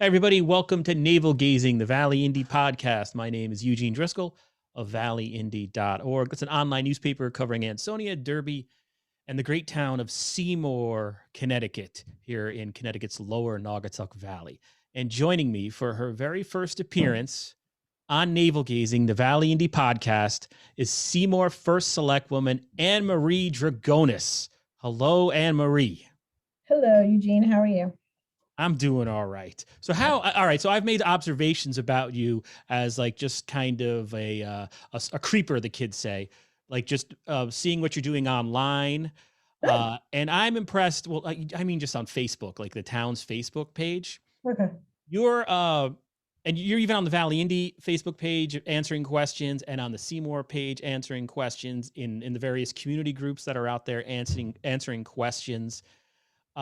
Hey, everybody, welcome to Navel Gazing, the Valley Indy podcast. My name is Eugene Driscoll of valleyindy.org. It's an online newspaper covering Ansonia, Derby, and the great town of Seymour, Connecticut, here in Connecticut's lower Naugatuck Valley. And joining me for her very first appearance on Navel Gazing, the Valley Indy podcast, is Seymour First Selectwoman Annmarie Drugonis. Hello, Annmarie. Hello, Eugene. How are you? I'm doing all right. All right. So I've made observations about you as like just kind of a creeper, the kids say, like just seeing what you're doing online. And I'm impressed. Well, I mean, just on Facebook, like the town's Facebook page. Okay. You're and you're even on the Valley Indy Facebook page answering questions, and on the Seymour page answering questions in the various community groups that are out there answering questions.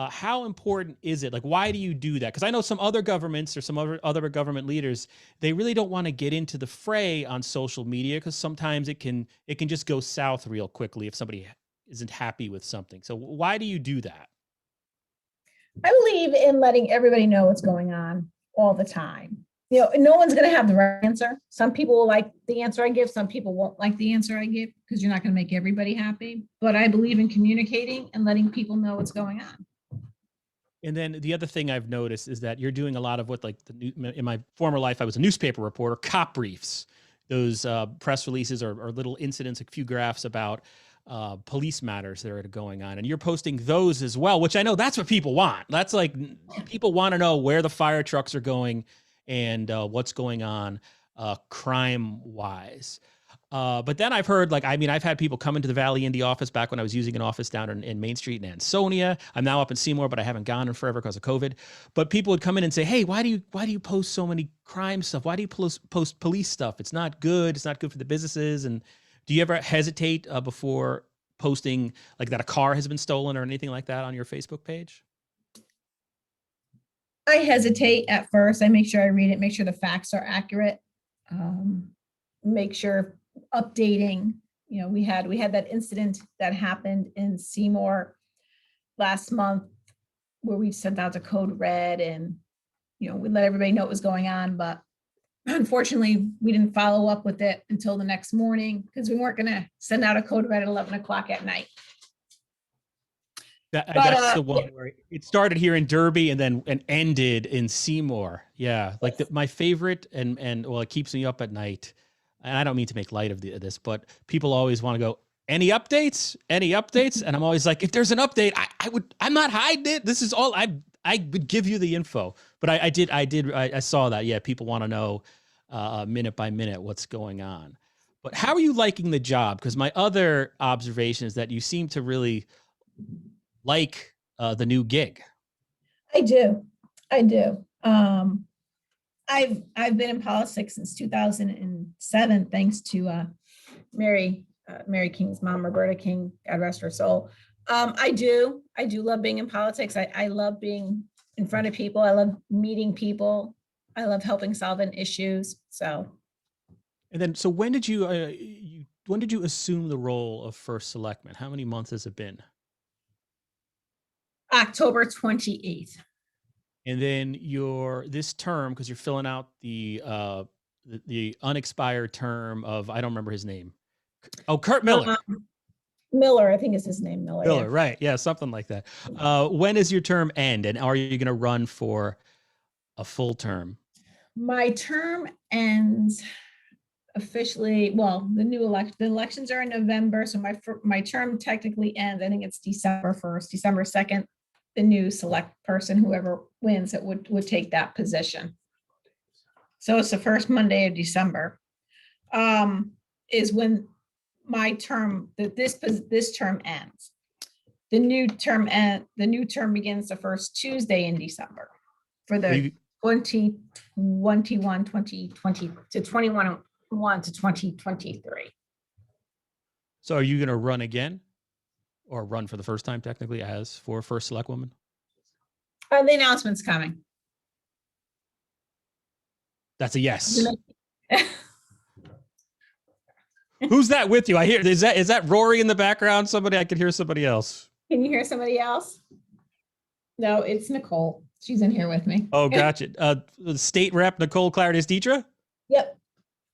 How important is it? Like, why do you do that? Because I know some other governments or some other government leaders, they really don't want to get into the fray on social media because sometimes it can just go south real quickly if somebody isn't happy with something. So why do you do that? I believe in letting everybody know what's going on all the time. You know, no one's going to have the right answer. Some people will like the answer I give. Some people won't like the answer I give because you're not going to make everybody happy. But I believe in communicating and letting people know what's going on. And then the other thing I've noticed is that you're doing a lot of what, like in my former life, I was a newspaper reporter, cop briefs, those press releases or little incidents, a few graphs about police matters that are going on. And you're posting those as well, which I know that's what people want. That's like people want to know where the fire trucks are going and what's going on crime wise. But then I've heard, like, I mean, I've had people come into the Valley Indy office back when I was using an office down in Main Street in Ansonia. I'm now up in Seymour, but I haven't gone in forever because of COVID. But people would come in and say, "Hey, why do you post so many crime stuff? Why do you post police stuff? It's not good. It's not good for the businesses." And do you ever hesitate before posting like that a car has been stolen or anything like that on your Facebook page? I hesitate at first. I make sure I read it, make sure the facts are accurate, make sure updating. You know, we had that incident that happened in Seymour last month where we sent out a code red and, you know, we let everybody know what was going on, but unfortunately we didn't follow up with it until the next morning because we weren't going to send out a code red at 11 o'clock at night. That's the one where it started here in Derby and ended in Seymour. Yeah, like my favorite, and well, it keeps me up at night. And I don't mean to make light of this, but people always want to go, any updates? Any updates? And I'm always like, if there's an update, I'm not hiding it. This is all I would give you the info. But I saw that. Yeah, people want to know minute by minute what's going on. But how are you liking the job? Because my other observation is that you seem to really like the new gig. I do. I've been in politics since 2007, thanks to Mary King's mom, Roberta King, God rest her soul. I do love being in politics. I love being in front of people. I love meeting people. I love helping solving issues. So when did you assume the role of first selectman? How many months has it been? October 28th. And then this term, because you're filling out the unexpired term of, I don't remember his name. Oh, Kurt Miller. Miller, I think is his name. Miller, yeah. Right. Yeah, something like that. When does your term end? And are you going to run for a full term? My term ends officially, well, the elections are in November. So my term technically ends, I think it's December 1st, December 2nd. The new select person, whoever wins it, would take that position. So it's the first Monday of December is when my term, this term ends. The new term begins the first Tuesday in December for the 2021 to 2023. So are you going to run again? Or run for the first time, technically, as for first selectwoman? The announcement's coming. That's a yes. Who's that with you? I hear, is that Rory in the background? I could hear somebody else. Can you hear somebody else? No, it's Nicole. She's in here with me. Oh, gotcha. The state rep, Nicole Claridis-Dietra? Yep.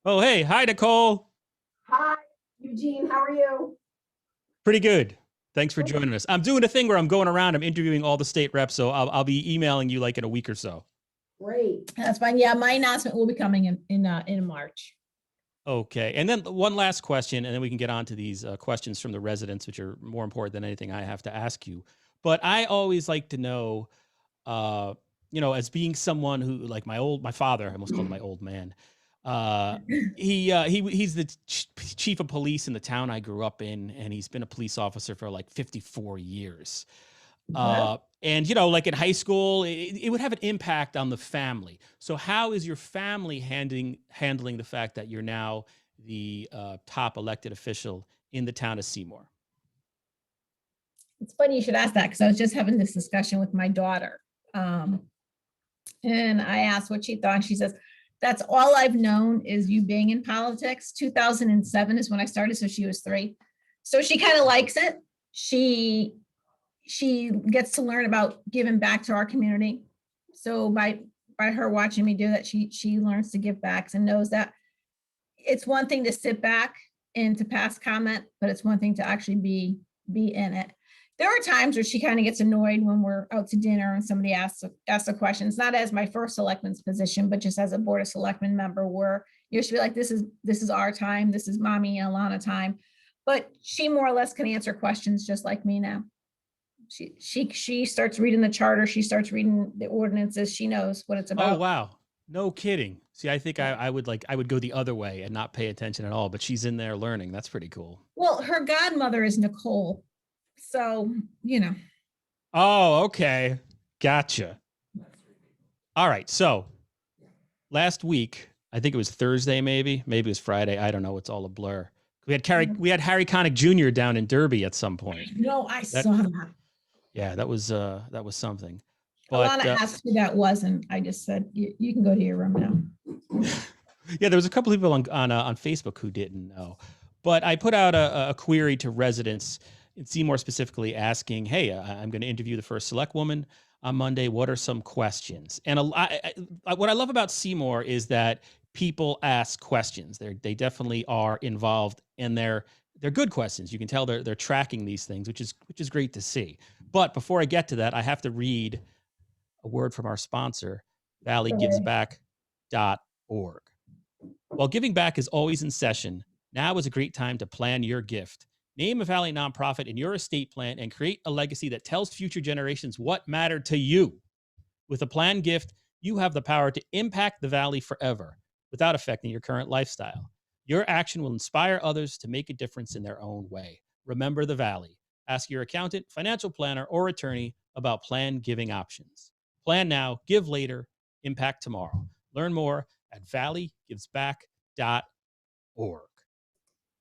Oh, hey. Hi, Nicole. Hi, Eugene. How are you? Pretty good. Thanks for joining us. I'm doing a thing where I'm going around, I'm interviewing all the state reps, so I'll be emailing you like in a week or so. Great. That's fine. Yeah, my announcement will be coming in March. Okay. And then one last question, and then we can get on to these questions from the residents, which are more important than anything I have to ask you. But I always like to know, as being someone who, like my father, I almost called him my old man. He's the chief of police in the town I grew up in, and he's been a police officer for like 54 years. And like in high school, it would have an impact on the family. So how is your family handling the fact that you're now the top elected official in the town of Seymour? It's funny you should ask that because I was just having this discussion with my daughter. And I asked what she thought. And she says, that's all I've known is you being in politics. 2007 is when I started. So she was 3. So she kind of likes it. She gets to learn about giving back to our community. So by her watching me do that, she learns to give back and knows that it's one thing to sit back and to pass comment, but it's one thing to actually be in it. There are times where she kind of gets annoyed when we're out to dinner and somebody asks a question. It's not as my first selectman's position, but just as a board of selectmen member, where you should be like, this is our time. This is mommy and Alana time. But she more or less can answer questions just like me now. She starts reading the charter. She starts reading the ordinances. She knows what it's about. Oh, wow. No kidding. See, I think I would go the other way and not pay attention at all, but she's in there learning. That's pretty cool. Well, her godmother is Nicole. So, Oh, okay. Gotcha. All right. So last week, I think it was Thursday, maybe it was Friday. I don't know. It's all a blur. We had Harry Connick Jr. down in Derby at some point. No, I saw that. Yeah, that was something. But Alana asked who that was, and I just said, you can go to your room now. Yeah, there was a couple of people on Facebook who didn't know. But I put out a query to residents in Seymour specifically asking, hey, I'm going to interview the first Selectwoman on Monday. What are some questions? And what I love about Seymour is that people ask questions. They definitely are involved, and they're good questions. You can tell they're tracking these things, which is great to see. But before I get to that, I have to read a word from our sponsor, valleygivesback.org. While giving back is always in session, now is a great time to plan your gift. Name a Valley nonprofit in your estate plan and create a legacy that tells future generations what mattered to you. With a planned gift, you have the power to impact the Valley forever without affecting your current lifestyle. Your action will inspire others to make a difference in their own way. Remember the Valley. Ask your accountant, financial planner, or attorney about planned giving options. Plan now, give later, impact tomorrow. Learn more at valleygivesback.org.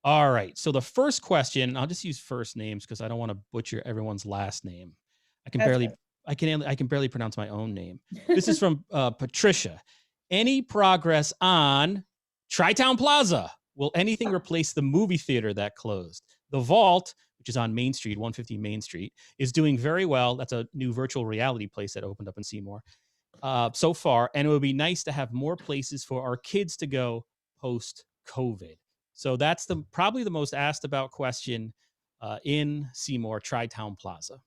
All right. So the first question, I'll just use first names because I don't want to butcher everyone's last name. I can barely pronounce my own name. This is from Patricia. Any progress on Tri-Town Plaza? Will anything replace the movie theater that closed? The Vault, which is on Main Street, 150 Main Street, is doing very well. That's a new virtual reality place that opened up in Seymour so far. And it would be nice to have more places for our kids to go post-COVID. So that's probably the most asked about question in Seymour, Tri-Town Plaza.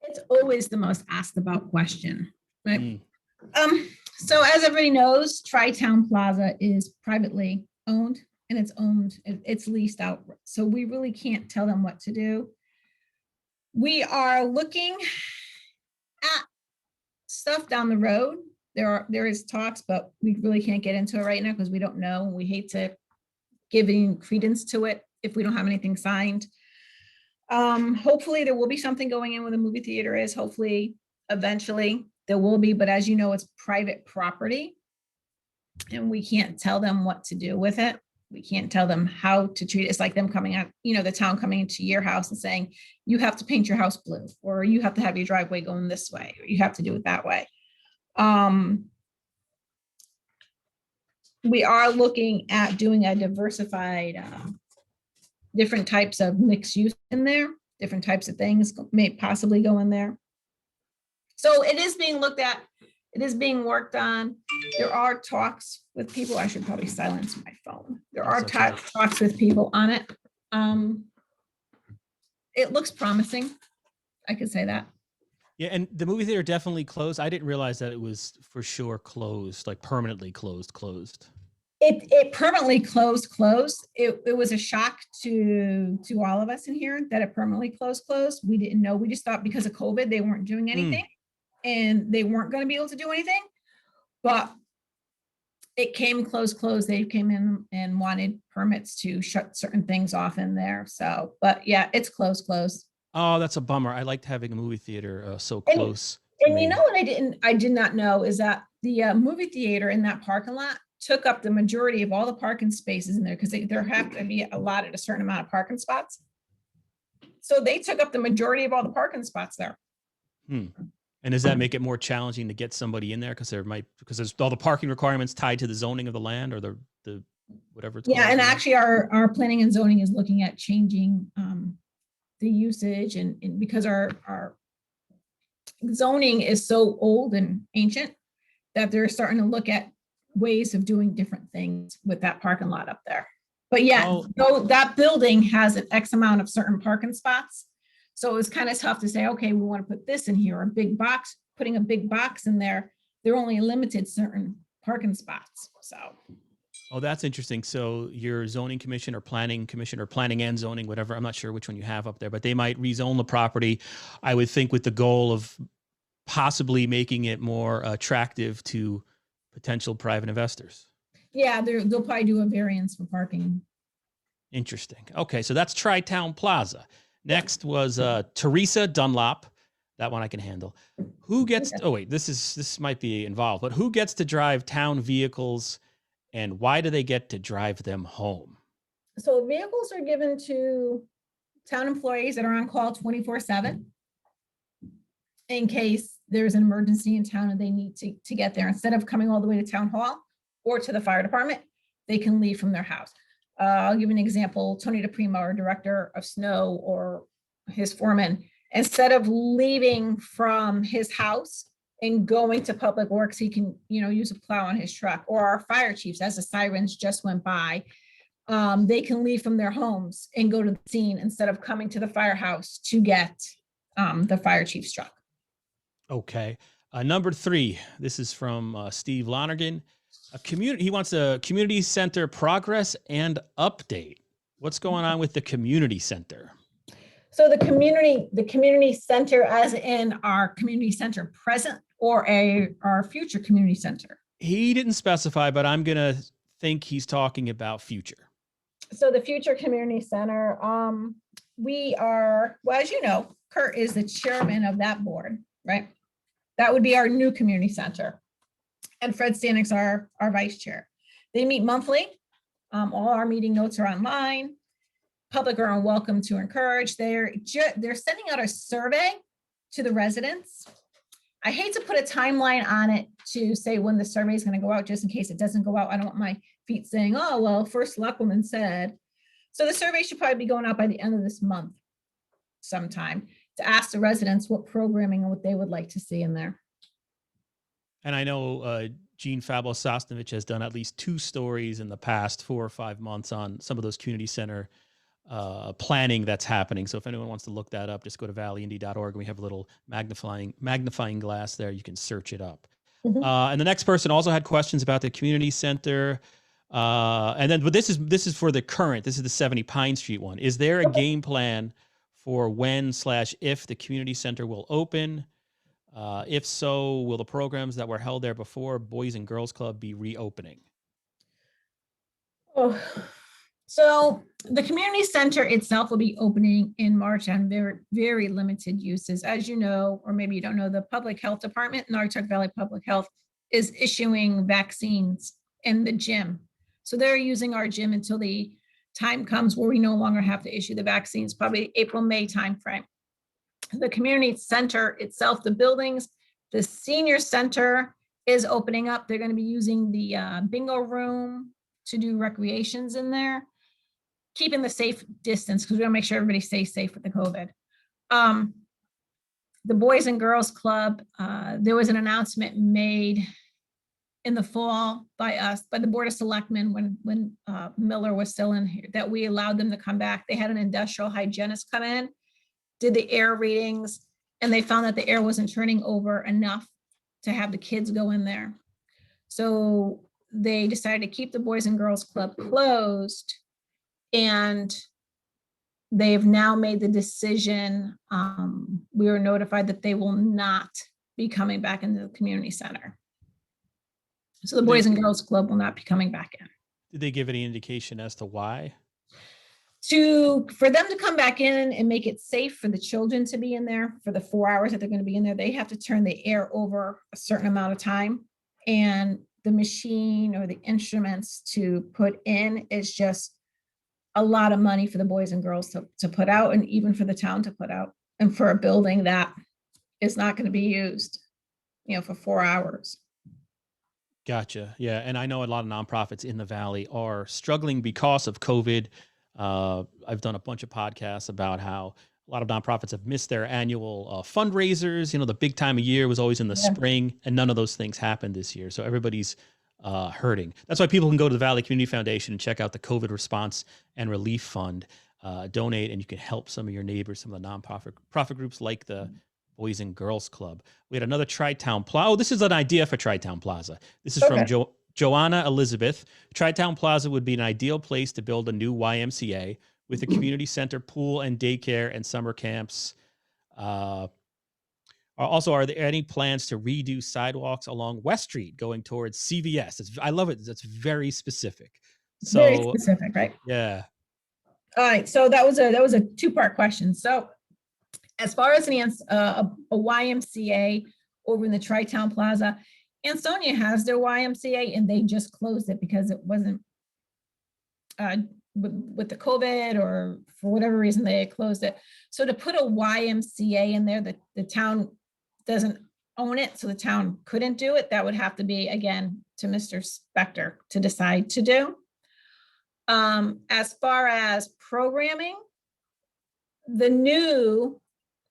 It's always the most asked about question, right? So as everybody knows, Tri-Town Plaza is privately owned, and it's leased out. So we really can't tell them what to do. We are looking at stuff down the road. There is talks, but we really can't get into it right now because we don't know. We hate to give any credence to it if we don't have anything signed. Hopefully there will be something going in where the movie theater is. Hopefully eventually there will be, but as you know, it's private property and we can't tell them what to do with it. We can't tell them how to treat it. It's like them coming out, the town coming into your house and saying, you have to paint your house blue, or you have to have your driveway going this way, or you have to do it that way. We are looking at doing a diversified, different types of mixed use in there, different types of things may possibly go in there. So it is being looked at. It is being worked on. There are talks with people. I should probably silence my phone. There are That's okay. talks with people on it. It looks promising. I could say that. Yeah, and the movie theater definitely closed. I didn't realize that it was for sure closed, like permanently closed. It permanently closed. It was a shock to all of us in here that it permanently closed. We didn't know. We just thought because of COVID they weren't doing anything and they weren't going to be able to do anything. But it came closed. They came in and wanted permits to shut certain things off in there. So, but yeah, it's closed. Oh, that's a bummer. I liked having a movie theater so close to And me. you know what I did not know is that the movie theater in that parking lot took up the majority of all the parking spaces in there because there have to be allotted a certain amount of parking spots. So they took up the majority of all the parking spots there. And does that make it more challenging to get somebody in there because there's all the parking requirements tied to the zoning of the land or the whatever it's called? Yeah, and actually our planning and zoning is looking at changing the usage and because our zoning is so old and ancient that they're starting to look at ways of doing different things with that parking lot up there. But yeah, though that building has an X amount of certain parking spots. So it was kind of tough to say, okay, we want to put this in here, a big box, putting a big box in there. They're only limited certain parking spots. So. Oh, that's interesting. So your zoning commission or planning and zoning, whatever, I'm not sure which one you have up there, but they might rezone the property, I would think, with the goal of possibly making it more attractive to potential private investors. Yeah, they'll probably do a variance for parking. Interesting. Okay, so that's Tri-Town Plaza. Next was Teresa Dunlop. That one I can handle. Who gets? Oh wait, this might be involved, but who gets to drive town vehicles, and why do they get to drive them home? So vehicles are given to town employees that are on call 24/7 in case there's an emergency in town and they need to get there. Instead of coming all the way to town hall or to the fire department, they can leave from their house. I'll give you an example. Tony DePrimo, our director of snow, or his foreman, instead of leaving from his house and going to public works, he can, use a plow on his truck. Or our fire chiefs, as the sirens just went by, they can leave from their homes and go to the scene instead of coming to the firehouse to get the fire chief's truck. Okay. Number 3, this is from Steve Lonergan. He wants a community center progress and update. What's going on with the community center? So the community center, as in our community center present or our future community center? He didn't specify, but I'm going to think he's talking about future. So the future community center, we are, well, as you know, Kurt is the chairman of that board, right? That would be our new community center. And Fred Stanik's our vice chair. They meet monthly. All our meeting notes are online. Public are welcome to encourage. They're sending out a survey to the residents. I hate to put a timeline on it to say when the survey is going to go out, just in case it doesn't go out. I don't want my feet saying, oh, well, first Selectwoman said. So the survey should probably be going out by the end of this month sometime to ask the residents what programming and what they would like to see in there. And I know Gene Fabos Sosnovich has done at least 2 stories in the past 4 or 5 months on some of those community center planning that's happening. So if anyone wants to look that up, just go to valleyindy.org. We have a little magnifying glass there. You can search it up. And the next person also had questions about the community center. But this is for the current. This is the 70 Pine Street one. Is there a game plan for when/if the community center will open? If so, will the programs that were held there before, Boys and Girls Club, be reopening? Oh, so the community center itself will be opening in March on very, very limited uses. As you know, or maybe you don't know, the public health department, Naugatuck Valley Public Health, is issuing vaccines in the gym. So they're using our gym until the time comes where we no longer have to issue the vaccines, probably April, May timeframe. The community center itself, the buildings, the senior center is opening up. They're going to be using the bingo room to do recreations in there, keeping the safe distance because we want to make sure everybody stays safe with the COVID. the Boys and Girls Club, there was an announcement made in the fall by us, by the Board of Selectmen, when Miller was still in here, that we allowed them to come back. They had an industrial hygienist come in, did the air readings, and they found that the air wasn't turning over enough to have the kids go in there. So they decided to keep the Boys and Girls Club closed, and they've now made the decision. We were notified that they will not be coming back into the community center. So the Boys and Girls Club will not be coming back in. Did they give any indication as to why? For them to come back in and make it safe for the children to be in there for the 4 hours that they're going to be in there, they have to turn the air over a certain amount of time. And the machine or the instruments to put in is just a lot of money for the boys and girls to put out, and even for the town to put out, and for a building that is not going to be used, for 4 hours. Gotcha. Yeah. And I know a lot of nonprofits in the Valley are struggling because of COVID. I've done a bunch of podcasts about how a lot of nonprofits have missed their annual fundraisers. The big time of year was always in the spring, and none of those things happened this year. So everybody's hurting. That's why people can go to the Valley Community Foundation and check out the COVID Response and Relief Fund, donate, and you can help some of your neighbors, some of the nonprofit groups like the Boys and Girls Club. We had another Tri-Town Plaza. Oh, this is an idea for Tri-Town Plaza. This is from Joanna Elizabeth. Tri-Town Plaza would be an ideal place to build a new YMCA with a community center, pool and daycare and summer camps. Also, are there any plans to redo sidewalks along West Street going towards CVS? I love it. That's very specific. So very specific, right? Yeah. All right. So that was a two-part question. So as far as a YMCA over in the Tri-Town Plaza, Ansonia has their YMCA, and they just closed it because it wasn't with the COVID, or for whatever reason they closed it. So to put a YMCA in there, the town doesn't own it, so the town couldn't do it. That would have to be, again, to Mr. Spector to decide to do. As far as programming, the new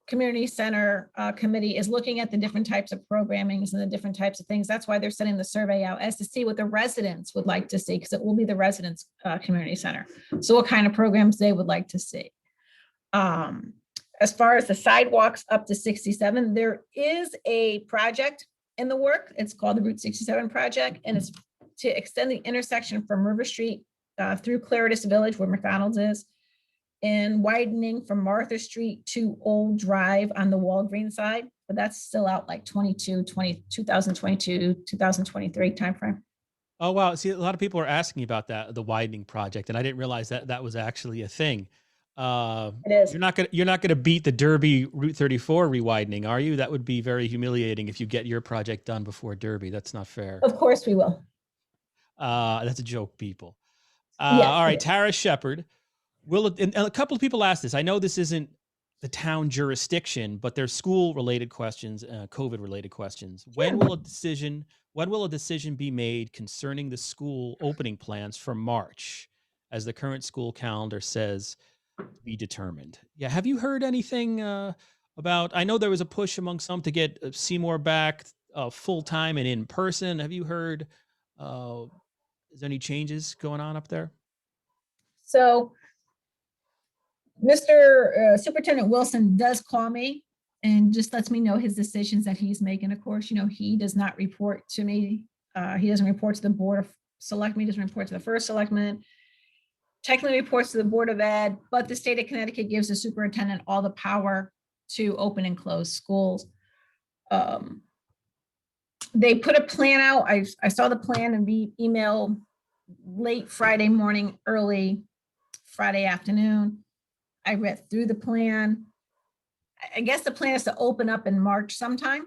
community center committee is looking at the different types of programmings and the different types of things. That's why they're sending the survey out, as to see what the residents would like to see, because it will be the residents community center. So what kind of programs they would like to see. As far as the sidewalks up to 67, there is a project in the work. It's called the Route 67 project, and it's to extend the intersection from River Street through Claridis Village, where McDonald's is, and widening from Martha Street to Old Drive on the Walgreens side. But that's still out like 2022, 2023 timeframe. Oh, wow. See, a lot of people are asking about the widening project, and I didn't realize that was actually a thing. It is. You're not gonna beat the Derby Route 34 rewidening, are you? That would be very humiliating if you get your project done before Derby. That's not fair. Of course we will. That's a joke, people. Yes, all right, Tara Shepard. And a couple of people asked this. I know this isn't the town jurisdiction, but they're school-related questions, COVID-related questions. When will a decision be made concerning the school opening plans for March, as the current school calendar says to be determined? Yeah, have you heard anything about? I know there was a push among some to get Seymour back full-time and in person. Have you heard? Is there any changes going on up there? So Mr. Superintendent Wilson does call me and just lets me know his decisions that he's making. Of course, he does not report to me. He doesn't report to the Board of Selectmen. He doesn't report to the first selectman. Technically reports to the Board of Ed, but the state of Connecticut gives the superintendent all the power to open and close schools. They put a plan out. I saw the plan and email late Friday morning, early Friday afternoon. I read through the plan. I guess the plan is to open up in March sometime.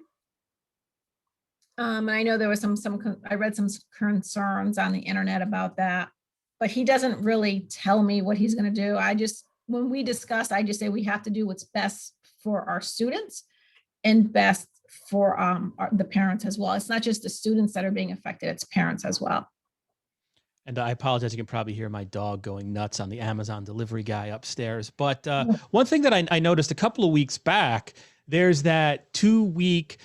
And I know there was I read some concerns on the internet about that, but he doesn't really tell me what he's going to do. When we discuss, I just say we have to do what's best for our students and best for the parents as well. It's not just the students that are being affected, it's parents as well. And I apologize, you can probably hear my dog going nuts on the Amazon delivery guy upstairs. But one thing that I noticed a couple of weeks back, there's that 2-week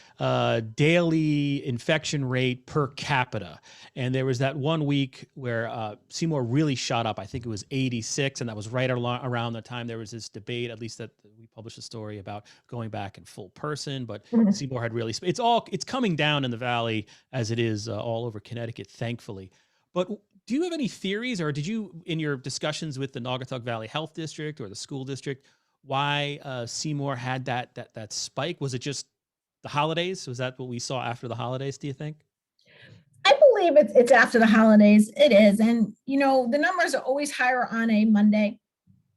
daily infection rate per capita. And there was that 1 week where Seymour really shot up. I think it was 86. And that was right around the time there was this debate, at least that we published a story about going back in full person. But Mhm. Seymour had really, it's coming down in the valley as it is all over Connecticut, thankfully. But do you have any theories, or did you, in your discussions with the Naugatuck Valley Health District or the school district, why Seymour had that spike? Was it just the holidays? Was that what we saw after the holidays, do you think? I believe it's after the holidays. It is. And, the numbers are always higher on a Monday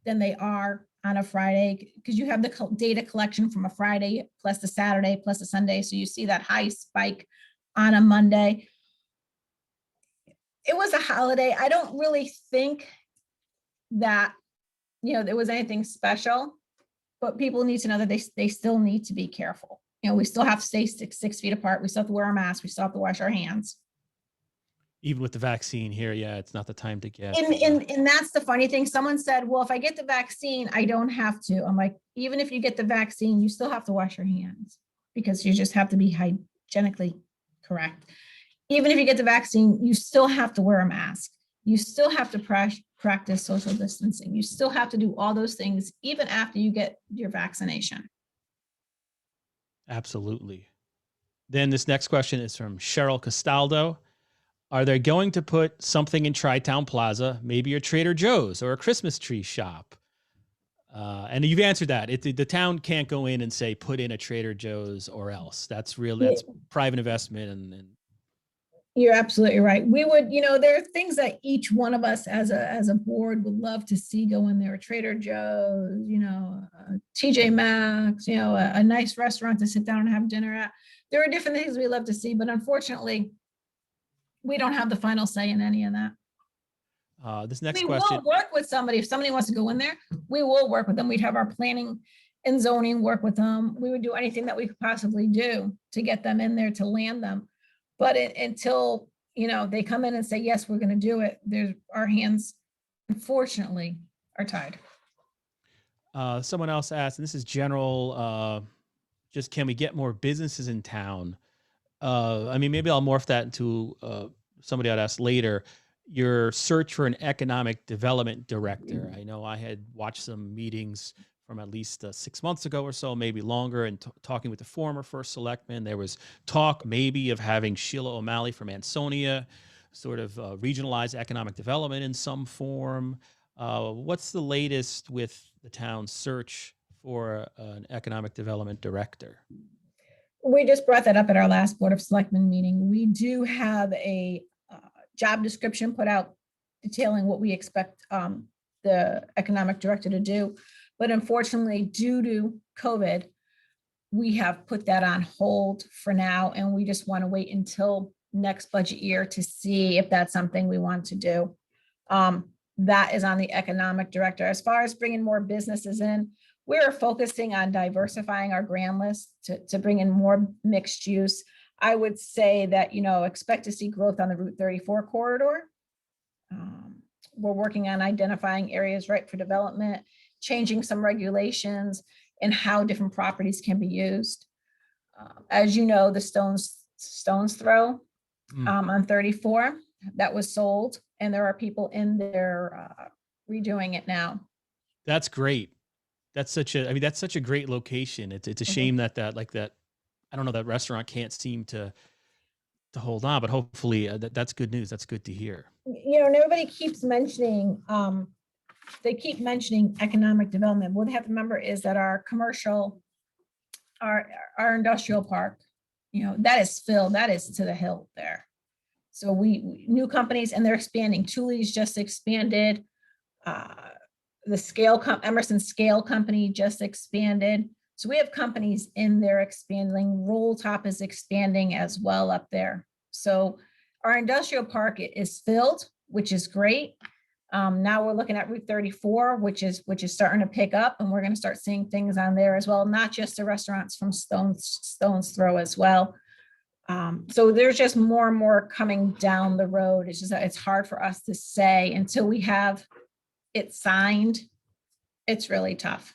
than they are on a Friday because you have the data collection from a Friday plus the Saturday plus the Sunday. So you see that high spike on a Monday. It was a holiday. I don't really think that, there was anything special, but people need to know that they still need to be careful. We still have to stay 6 feet apart. We still have to wear a mask. We still have to wash our hands. Even with the vaccine here, yeah, it's not the time to get. And that's the funny thing. Someone said, well, if I get the vaccine, I don't have to. I'm like, even if you get the vaccine, you still have to wash your hands because you just have to be hygienically correct. Even if you get the vaccine, you still have to wear a mask. You still have to practice social distancing. You still have to do all those things, even after you get your vaccination. Absolutely. Then this next question is from Cheryl Castaldo. Are they going to put something in Tri-Town Plaza, maybe a Trader Joe's or a Christmas tree shop? And you've answered that. The town can't go in and say, put in a Trader Joe's or else. That's real. That's private investment. And You're absolutely right. We would, there are things that each one of us as a board would love to see go in there. Trader Joe's, TJ Maxx, a nice restaurant to sit down and have dinner at. There are different things we love to see, but unfortunately, we don't have the final say in any of that. This next we question. will work with somebody. If somebody wants to go in there, we will work with them. We'd have our planning and zoning work with them. We would do anything that we could possibly do to get them in there, to land them. But until, they come in and say, yes, we're going to do it, our hands, unfortunately, are tied. Someone else asked, and this is general, just can we get more businesses in town? Maybe I'll morph that into somebody I'd ask later. Your search for an economic development director. I know I had watched some meetings from at least 6 months ago or so, maybe longer, and talking with the former first selectman. There was talk maybe of having Sheila O'Malley from Ansonia sort of regionalize economic development in some form. What's the latest with the town's search for an economic development director? We just brought that up at our last Board of Selectmen meeting. We do have a job description put out detailing what we expect the economic director to do. But unfortunately, due to COVID, we have put that on hold for now, and we just want to wait until next budget year to see if that's something we want to do. That is on the economic director. As far as bringing more businesses in, we're focusing on diversifying our grand list to bring in more mixed use. I would say that, expect to see growth on the Route 34 corridor. We're working on identifying areas ripe for development, changing some regulations and how different properties can be used. As you know, the Stones Throw on 34, that was sold, and there are people in there redoing it now. That's great. That's such a great location. It's a shame that I don't know, that restaurant can't seem to hold on, but hopefully that's good news. That's good to hear. And everybody keeps mentioning, they keep mentioning economic development. What they have to remember is that our commercial, our industrial park, that is filled, that is to the hilt there. So new companies, and they're expanding. Thule's just expanded. The Emerson Scale Company just expanded. So we have companies in there expanding. Roll Top is expanding as well up there. So our industrial park is filled, which is great. Now we're looking at Route 34, which is starting to pick up, and we're going to start seeing things on there as well. Not just the restaurants from Stones Throw as well. So there's just more and more coming down the road. It's just that it's hard for us to say until we have it signed. It's really tough.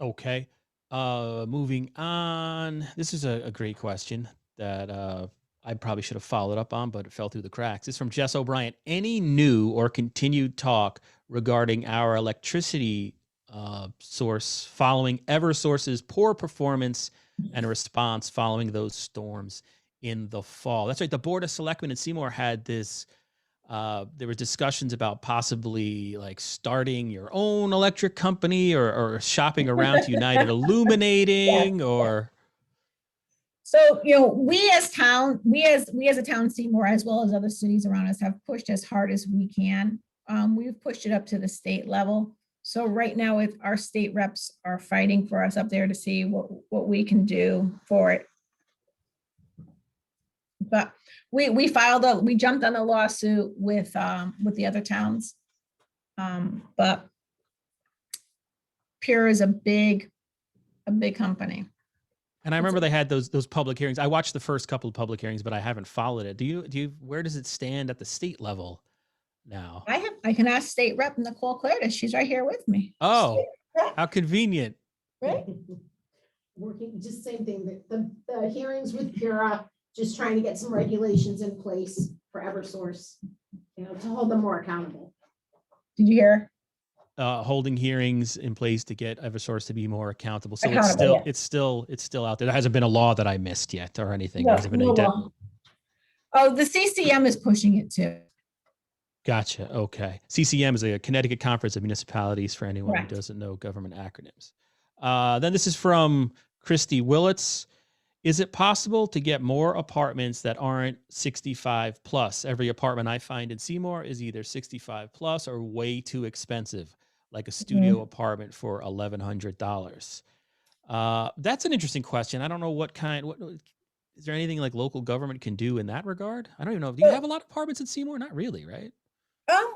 Okay. Moving on. This is a great question that I probably should have followed up on, but it fell through the cracks. It's from Jess O'Brien. Any new or continued talk regarding our electricity source following Eversource's poor performance and a response following those storms in the fall? That's right. The Board of Selectmen in Seymour had this. There were discussions about possibly like starting your own electric company or shopping around to United Yes. Illuminating or So, you know, we as a town, Seymour, as well as other cities around us, have pushed as hard as we can. We've pushed it up to the state level. So right now, our state reps are fighting for us up there to see what we can do for it. But we jumped on a lawsuit with the other towns. But Pure is a big company. and I remember they had those public hearings. I watched the first couple of public hearings, but I haven't followed it. Do you where does it stand at the state level now? I can ask State Rep Nicole Claridis. She's right here with me. Oh, how convenient. Right? Working, just same thing, the hearings with Pura, just trying to get some regulations in place for Eversource, you know, to hold them more accountable. Did you hear? Holding hearings in place to get Eversource to be more accountable. So Accountable, it's still out there. There hasn't been a law that I missed yet or anything. No, There hasn't been no any law. Oh, the CCM is pushing it too. Gotcha. Okay. CCM is a Connecticut Conference of Municipalities for anyone Correct. who doesn't know government acronyms. Then this is from Christy Willits. Is it possible to get more apartments that aren't 65 plus? Every apartment I find in Seymour is either 65 plus or way too expensive, like a studio apartment for $1,100. That's an interesting question. I don't know what is there anything like local government can do in that regard? I don't even know. Do you have a lot of apartments in Seymour? Not really, right?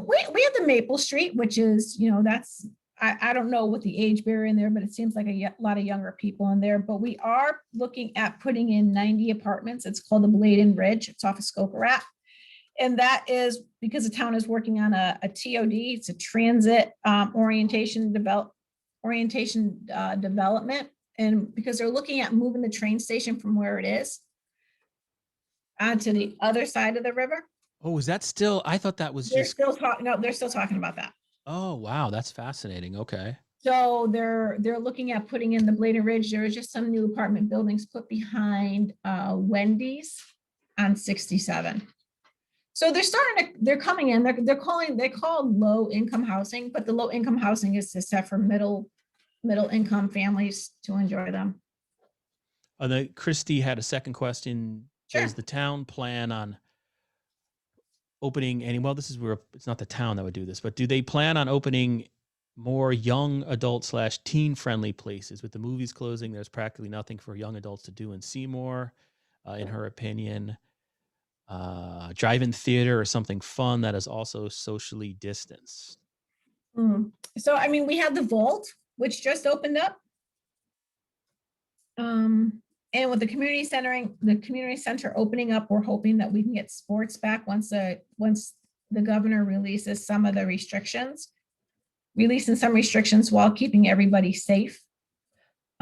We have the Maple Street, which is, you know, that's, I don't know what the age barrier in there, but it seems like a lot of younger people in there. But we are looking at putting in 90 apartments. It's called the Bladen Ridge. It's off of Skokorak. And that is because the town is working on a TOD. It's a transit development. And because they're looking at moving the train station from where it is onto the other side of the river. Oh, is that still? I thought that was They're just. still talking. No, they're still talking about that. Oh, wow. That's fascinating. Okay. So they're looking at putting in the Bladen Ridge. There was just some new apartment buildings put behind Wendy's on 67. So they're coming in. They call low income housing, but the low income housing is set for middle income families to enjoy them. Christy had a second question. Sure. Does the town plan on opening well, this is where it's not the town that would do this, but do they plan on opening more young adult / teen friendly places? With the movies closing, there's practically nothing for young adults to do in Seymour, in her opinion. Drive-in theater or something fun that is also socially distanced. So, I mean, we have the Vault, which just opened up. And with the community center opening up, we're hoping that we can get sports back once the governor releases some of the restrictions, releasing some restrictions while keeping everybody safe.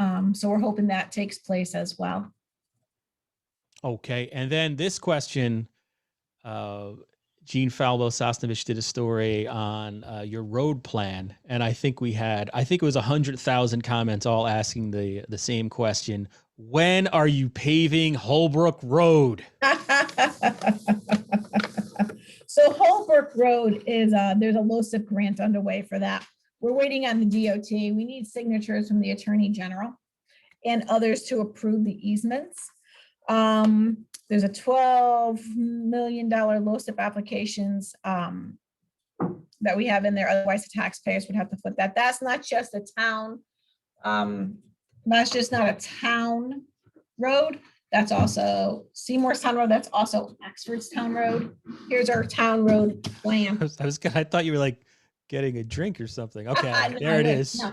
So we're hoping that takes place as well. Okay. And then this question, Gene Falbo-Sosnovich did a story on your road plan. And I think it was 100,000 comments all asking the same question. When are you paving Holbrook Road? So Holbrook Road is, there's a LoCIP grant underway for that. We're waiting on the DOT. We need signatures from the Attorney General and others to approve the easements. There's a $12 million LoCIP applications that we have in there. Otherwise, the taxpayers would have to put that. That's not just a town. That's just not a town road. That's also Seymour's town road. That's also Oxford's town road. Here's our town road plan. I thought you were like getting a drink or something. Okay, there it is. No.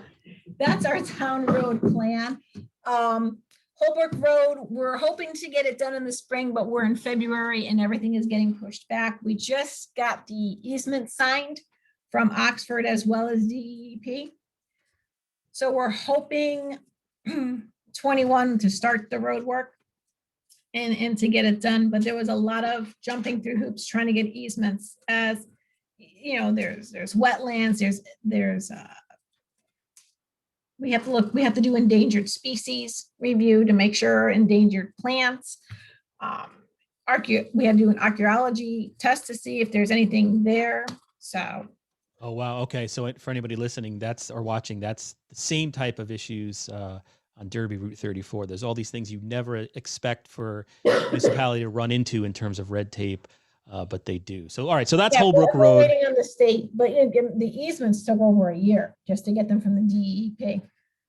That's our town road plan. Holbrook Road, we're hoping to get it done in the spring, but we're in February and everything is getting pushed back. We just got the easement signed from Oxford as well as DEP. So we're hoping 21 to start the road work and to get it done. But there was a lot of jumping through hoops trying to get easements, as you know, there's wetlands, there's we have to do endangered species review to make sure endangered plants. We have to do an archaeology test to see if there's anything there. So. Oh, wow. Okay. So for anybody listening, or watching, that's the same type of issues on Derby Route 34. There's all these things you never expect for municipality to run into in terms of red tape, but they do. So, all right. So that's Holbrook we're Road. waiting on the state, but the easements took over a year just to get them from the DEP.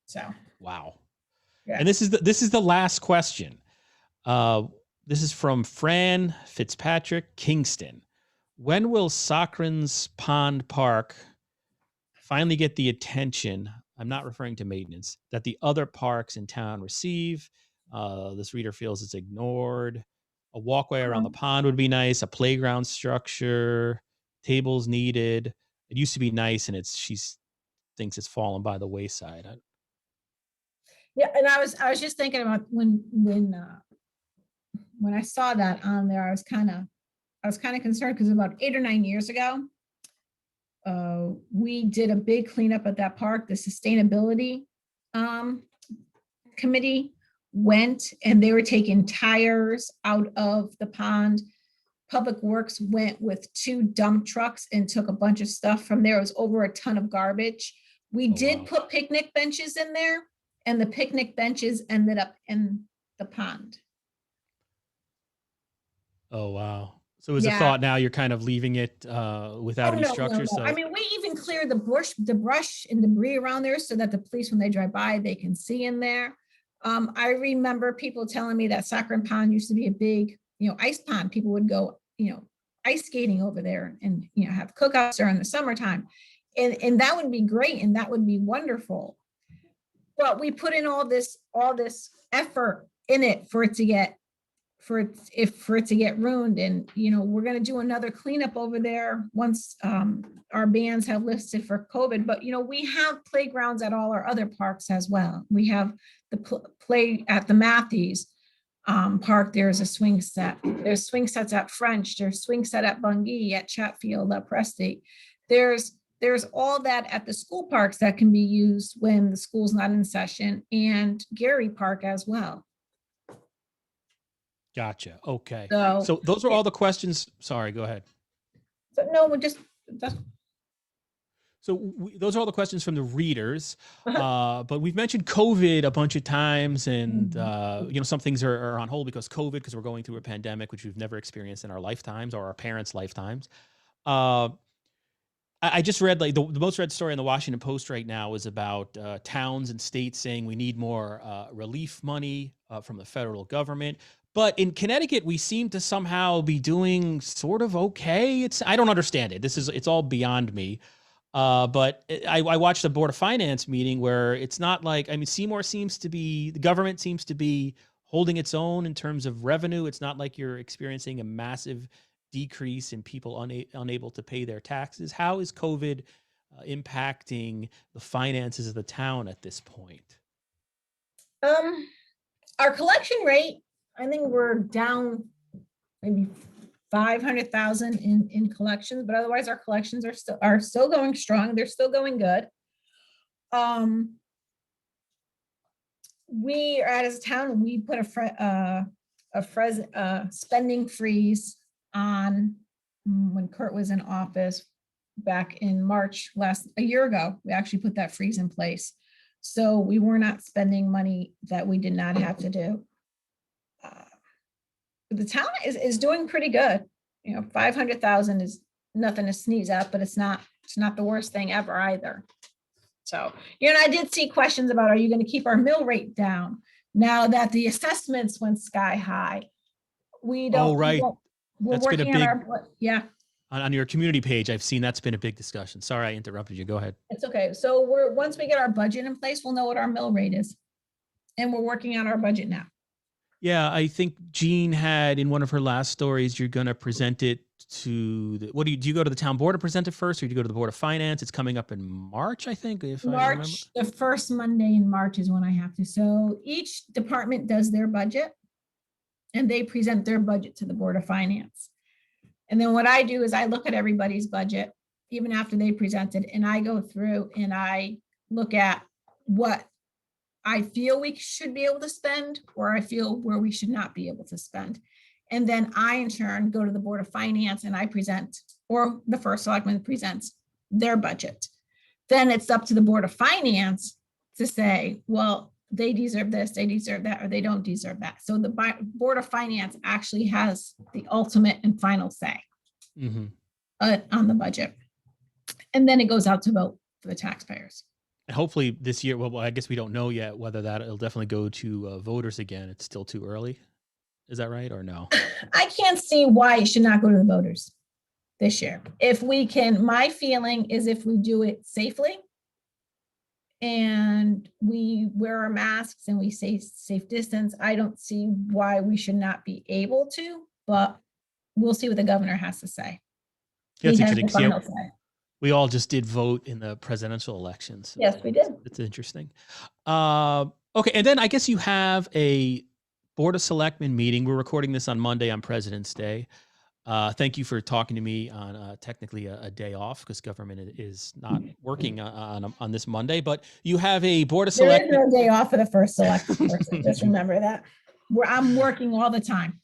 So. Wow. Yeah. And this is the last question. This is from Fran Fitzpatrick, Kingston. When will Socran's Pond Park finally get the attention, I'm not referring to maintenance, that the other parks in town receive? This reader feels it's ignored. A walkway around the pond would be nice. A playground structure, tables needed. It used to be nice, and she thinks it's fallen by the wayside. Yeah, and I was just thinking about when I saw that on there, I was kind of concerned because about 8 or 9 years ago, we did a big cleanup at that park. The sustainability committee went and they were taking tires out of the pond. Public Works went with 2 dump trucks and took a bunch of stuff from there. It was over a ton of garbage. We did put picnic benches in there, and the picnic benches ended up in the pond. Oh, wow. So as a thought now, you're kind of leaving it without any structure. So I mean, we even cleared the brush and debris around there so that the police, when they drive by, they can see in there. I remember people telling me that Socran Pond used to be a big, ice pond. People would go, ice skating over there and, have cookouts during the summertime. And that would be great. And that would be wonderful. But we put in all this effort in it for it to get ruined. And, we're going to do another cleanup over there once our bans have lifted for COVID. But, we have playgrounds at all our other parks as well. We have the play at the Matthews Park. There's a swing set. There's swing sets at French. There's swing set at Bungee, at Chatfield, at Presti. There's all that at the school parks that can be used when the school's not in session, and Gary Park as well. Gotcha. Okay. So those are all the questions. Sorry, go ahead. So no, those are all the questions from the readers. But we've mentioned COVID a bunch of times, and some things are on hold because COVID, because we're going through a pandemic, which we've never experienced in our lifetimes or our parents' lifetimes. I just read the most read story in the Washington Post right now is about towns and states saying we need more relief money from the federal government. But in Connecticut, we seem to somehow be doing sort of okay. I don't understand it. It's all beyond me. But I watched a Board of Finance meeting where it's not like, Seymour the government seems to be holding its own in terms of revenue. It's not like you're experiencing a massive decrease in people unable to pay their taxes. How is COVID impacting the finances of the town at this point? Our collection rate, I think we're down maybe 500,000 in collections, but otherwise our collections are still going strong. They're still going good. We are as a town, we put a spending freeze on when Kurt was in office back in March a year ago. We actually put that freeze in place. So we were not spending money that we did not have to do. The town is doing pretty good. 500,000 is nothing to sneeze at, but it's not the worst thing ever either. So, I did see questions about, are you going to keep our mill rate down now that the assessments went sky high? We don't. Oh, right. We're working on on your community page, I've seen that's been a big discussion. Sorry, I interrupted you. Go ahead. It's okay. So once we get our budget in place, we'll know what our mill rate is. And we're working on our budget now. Yeah, I think Jean had in one of her last stories, you're going to present it to the, what do you go to the town board to present it first, or do you go to the board of finance? It's coming up in March, I think, if I remember. March, the first Monday in March is when I have to. So each department does their budget and they present their budget to the Board of Finance. And then what I do is I look at everybody's budget, even after they presented, and I go through and I look at what I feel we should be able to spend, or I feel where we should not be able to spend. And then I, in turn, go to the Board of Finance and I present, or the first selectman presents their budget. Then it's up to the Board of Finance to say, well, they deserve this, they deserve that, or they don't deserve that. So the Board of Finance actually has the ultimate and final say on the budget. And then it goes out to vote for the taxpayers. And hopefully this year, well, I guess we don't know yet whether that it'll definitely go to voters again. It's still too early. Is that right or no? I can't see why it should not go to the voters this year. If we can, my feeling is if we do it safely and we wear our masks and we say safe distance, I don't see why we should not be able to, but we'll see what the governor has to say. Yeah, it's He has the interesting. final say. We all just did vote in the presidential elections. So Yes, we did. it's interesting. Okay, and then I guess you have a Board of Selectmen meeting. We're recording this on Monday on President's Day. Thank you for talking to me on technically a day off because government is not working on this Monday. But you have a Board of Selectmen. There is no day off for the first selectman person. Just remember that. I'm working all the time.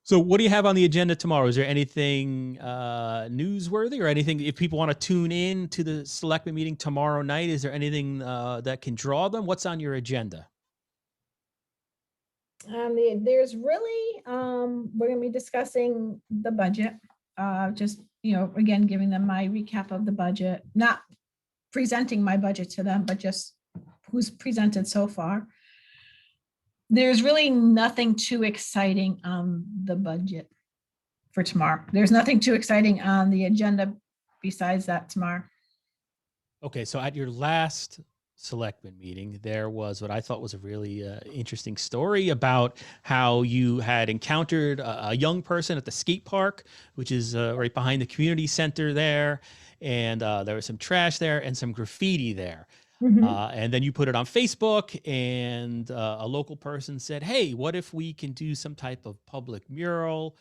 So what do you have on the agenda tomorrow? Is there anything newsworthy or anything, if people want to tune in to the selectmen meeting tomorrow night, is there anything that can draw them? What's on your agenda? There's really, we're gonna be discussing the budget. Just, again, giving them my recap of the budget, not presenting my budget to them, but just who's presented so far. There's really nothing too exciting on the budget for tomorrow. There's nothing too exciting on the agenda besides that tomorrow. Okay, so at your last selectmen meeting, there was what I thought was a really interesting story about how you had encountered a young person at the skate park, which is right behind the community center there. And there was some trash there and some graffiti there. And then you put it on Facebook and a local person said, hey, what if we can do some type of public mural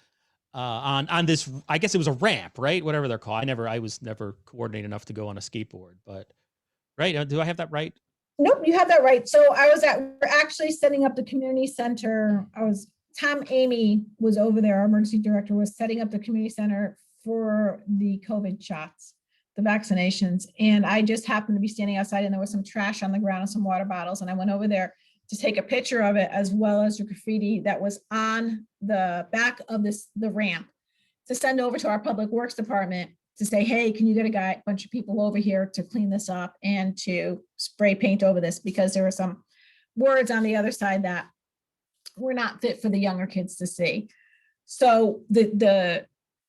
on this, I guess it was a ramp, right? Whatever they're called. I was never coordinated enough to go on a skateboard, but right. Do I have that right? Nope, you have that right. So we're actually setting up the community center. Tom Amy was over there. Our emergency director was setting up the community center for the COVID shots, the vaccinations. And I just happened to be standing outside and there was some trash on the ground and some water bottles. And I went over there to take a picture of it, as well as the graffiti that was on the back of the ramp, to send over to our public works department to say, hey, can you get a bunch of people over here to clean this up and to spray paint over this, because there were some words on the other side that were not fit for the younger kids to see. So the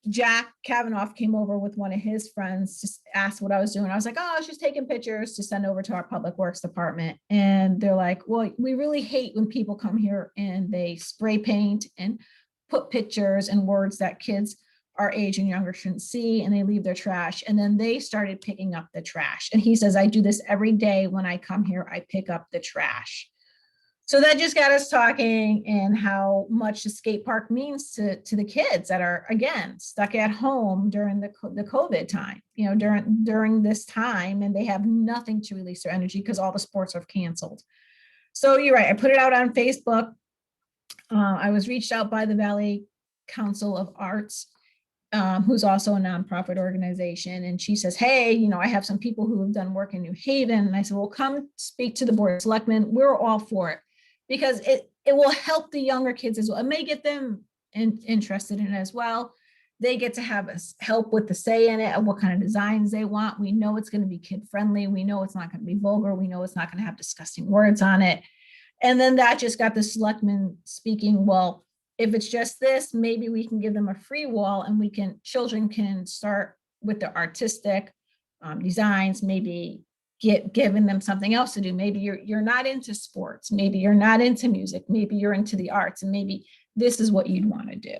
Jack Kavanaugh came over with one of his friends, just asked what I was doing. I was like, oh, I was just taking pictures to send over to our public works department. And they're like, well, we really hate when people come here and they spray paint and put pictures and words that kids our age and younger shouldn't see, and they leave their trash. And then they started picking up the trash. And he says, I do this every day when I come here, I pick up the trash. So that just got us talking, and how much the skate park means to the kids that are, again, stuck at home during the COVID time, during this time, and they have nothing to release their energy because all the sports are canceled. So you're right. I put it out on Facebook. I was reached out by the Valley Council of Arts, who's also a nonprofit organization. And she says, hey, I have some people who have done work in New Haven. And I said, well, come speak to the Board of Selectmen. We're all for it, because it will help the younger kids as well. It may get them interested in it as well. They get to have us help with the say in it, and what kind of designs they want. We know it's going to be kid friendly. We know it's not going to be vulgar. We know it's not going to have disgusting words on it. And then that just got the selectmen speaking, well, if it's just this, maybe we can give them a free wall, and children can start with their artistic designs, maybe giving them something else to do. Maybe you're not into sports, maybe you're not into music, maybe you're into the arts, and maybe this is what you'd want to do.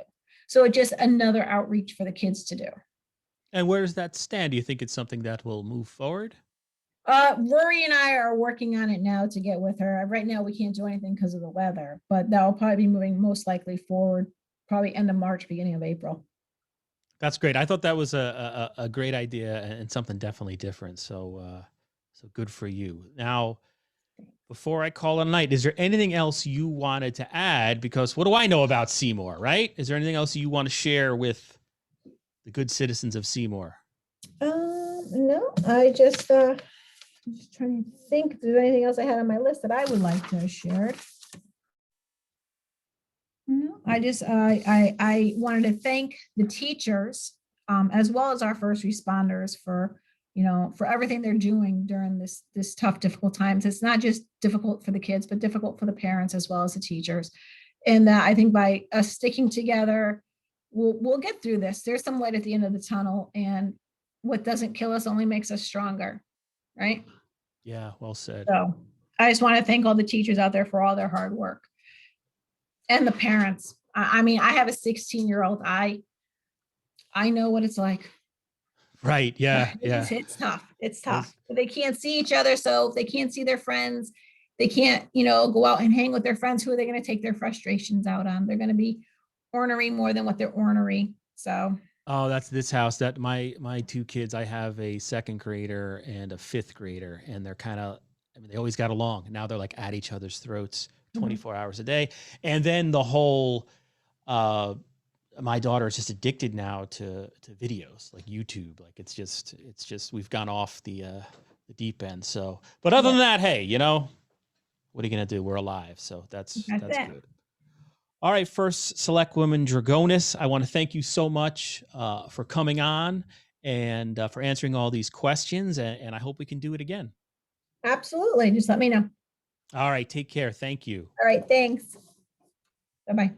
So it's just another outreach for the kids to do. And where does that stand? Do you think it's something that will move forward? Rory and I are working on it now to get with her. Right now we can't do anything because of the weather, but that will probably be moving most likely forward, probably end of March, beginning of April. That's great. I thought that was a great idea and something definitely different. So so good for you. Now, before I call it a night, is there anything else you wanted to add? Because what do I know about Seymour, right? Is there anything else you want to share with the good citizens of Seymour? No, I'm just trying to think if there's anything else I had on my list that I would like to share. No, I wanted to thank the teachers as well as our first responders for, for everything they're doing during this tough, difficult times. It's not just difficult for the kids, but difficult for the parents as well as the teachers. And that I think by us sticking together, we'll get through this. There's some light at the end of the tunnel, and what doesn't kill us only makes us stronger, right? Yeah, well said. So I just want to thank all the teachers out there for all their hard work. And the parents. I mean, I have a 16-year-old. I know what it's like. Right. Yeah. Yeah. It's tough. It's tough. They can't see each other. So if they can't see their friends, they can't, go out and hang with their friends. Who are they going to take their frustrations out on? They're going to be ornery more than what they're ornery. So. Oh, that's this house. That my two kids. I have a second grader and a fifth grader, and they're kind of. I mean, they always got along. Now they're like at each other's throats 24 hours a day. And then the whole, my daughter is just addicted now to videos like YouTube. Like it's just, we've gone off the deep end. So, but other than that, hey, what are you going to do? We're alive. So that's good. All right. First Selectwoman Drugonis, I want to thank you so much for coming on and for answering all these questions. And I hope we can do it again. Absolutely. Just let me know. All right. Take care. Thank you. All right. Thanks. Bye-bye.